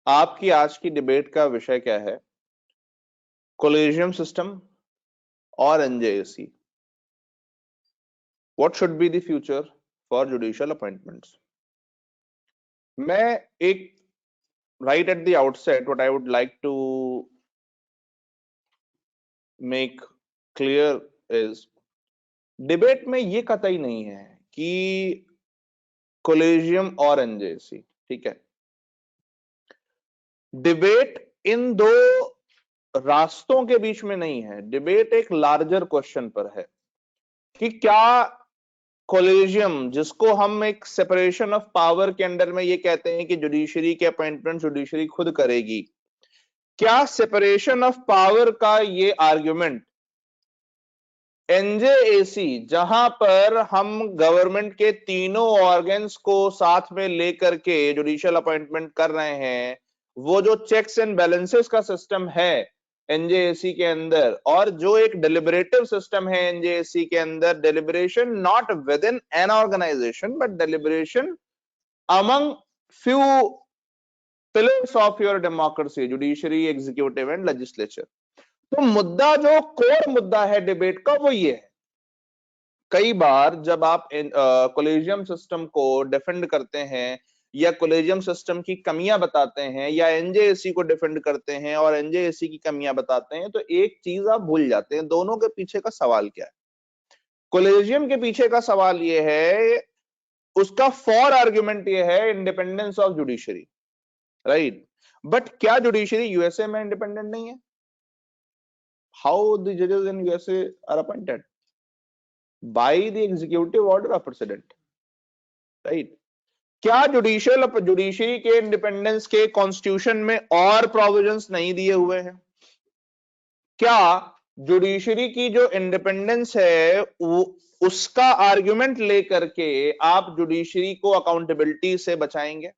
आपकी आज की डिबेट का विषय क्या है? कोलेजियम सिस्टम और NJAC. What should be the future for judicial appointments? मैं एक right at the outset what I would like to make clear is debate में ये कतई नहीं है कि कोलेजियम और एनजेएसी, ठीक है। डिबेट इन दो रास्तों के बीच में नहीं है, डिबेट एक लार्जर क्वेश्चन पर है कि क्या कोलेजियम, जिसको हम एक सेपरेशन ऑफ पावर के अंडर में ये कहते हैं कि जुडिशरी के अपॉइंटमेंट जुडिशरी खुद करेगी, क्या सेपरेशन ऑफ पावर का ये आर्गुमेंट एनजेएसी, जहां पर हम गवर्नमेंट के तीनों ऑर्गन्स को साथ में लेकर के जुडिशियल अपॉइंटमेंट कर रहे हैं, वो जो चेक्स एंड बैलेंसेस का सिस्टम है एनजेएसी के अंदर, और जो एक डेलिबरेटिव सिस्टम है एनजेएसी के अंदर, deliberation not within an organization but deliberation among few pillars of your democracy, judiciary, executive and legislature. तो मुद्दा, जो कोर मुद्दा है डिबेट का, वो ये है। कई बार जब आप कोलेजियम सिस्टम को डिफेंड करते हैं या कोलेजियम सिस्टम की कमियां बताते हैं या एनजेएसी को डिफेंड करते हैं और एनजेएसी की कमियां बताते हैं, तो एक चीज आप भूल जाते हैं, दोनों के पीछे का सवाल क्या है। कोलेजियम के पीछे का सवाल ये है, उसका फॉर आर्ग्यूमेंट ये है independence of judiciary, right. But क्या जुडिशरी यूएसए में इंडिपेंडेंट नहीं है? हाउ द जजेस in USA are appointed by the executive order of president, right? क्या जुडिशरी के इंडिपेंडेंस के कॉन्स्टिट्यूशन में और प्रोविजंस नहीं दिए हुए हैं? क्या जुडिशरी की जो इंडिपेंडेंस है उसका आर्गुमेंट लेकर के आप जुडिशरी को अकाउंटेबिलिटी से बचाएंगे?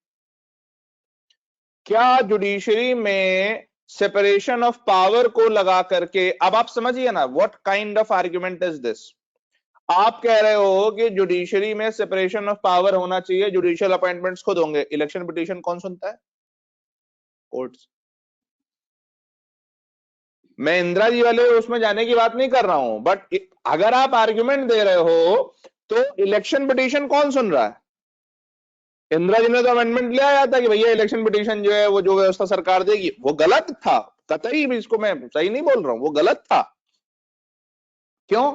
क्या जुडिशरी में सेपरेशन ऑफ पावर को लगा करके, अब आप समझिए ना, what kind of argument is this? आप कह रहे हो कि जुडिशरी में सेपरेशन ऑफ पावर होना चाहिए, जुडिशियल अपॉइंटमेंट्स खुद होंगे, इलेक्शन पिटीशन कौन सुनता है? कोर्ट्स। मैं इंदिरा जी वाले उसमें जाने की बात नहीं कर रहा हूं, बट अगर आप आर्गुमेंट दे रहे हो तो इलेक्शन पिटीशन कौन सुन रहा है? इंदिरा जी ने तो अमेंडमेंट ले आया था कि भैया इलेक्शन पिटीशन जो है वो जो व्यवस्था सरकार देगी, वो गलत था, कतई भी इसको मैं सही नहीं बोल रहा हूं, वो गलत था। क्यों?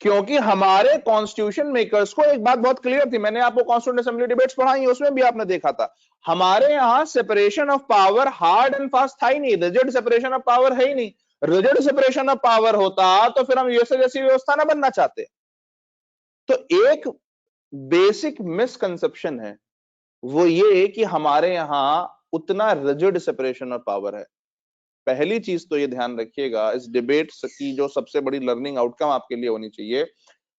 क्योंकि हमारे कॉन्स्टिट्यूशन मेकर्स को एक बात बहुत क्लियर थी, मैंने आपको कॉन्स्टिट्यूशन असेंबली डिबेट्स पढ़ाई है, उसमें भी आपने देखा था, हमारे यहां separation of power hard and fast था ही नहीं, रिजिड सेपरेशन ऑफ पावर है ही नहीं। रिजिड सेपरेशन ऑफ पावर होता तो फिर हम यूएसए जैसी व्यवस्था ना बनना चाहते। तो एक बेसिक मिसकंसेप्शन है, वो ये कि हमारे यहां उतना रिजिड सेपरेशन ऑफ पावर है। पहली चीज तो ये ध्यान रखिएगा, इस डिबेट की जो सबसे बड़ी लर्निंग आउटकम आपके लिए होनी चाहिए,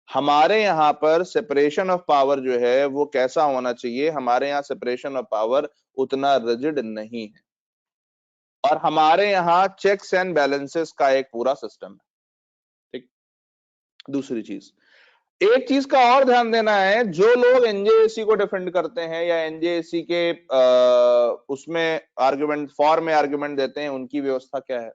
हमारे यहां पर सेपरेशन ऑफ पावर जो है वो कैसा होना चाहिए, हमारे यहां सेपरेशन ऑफ पावर उतना रिजिड नहीं है, और हमारे यहां चेक्स एंड बैलेंसेस का एक पूरा सिस्टम है, ठीक। दूसरी चीज, एक चीज का और ध्यान देना है, जो लोग एनजेएसी को डिफेंड करते हैं या एनजेएसी के उसमें आर्गुमेंट फॉर में आर्गुमेंट देते हैं, उनकी व्यवस्था क्या है?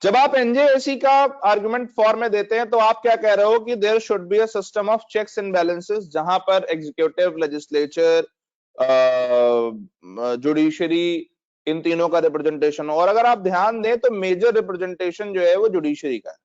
जब आप एनजेएसी का आर्गुमेंट फॉर में देते हैं तो आप क्या कह रहे हो कि there should be a system of checks and balances, जहां पर एग्जीक्यूटिव, लेजिस्लेचर, जुडिशरी, इन तीनों का रिप्रेजेंटेशन हो। और अगर आप ध्यान दें तो मेजर रिप्रेजेंटेशन जो है वो जुडिशरी का है,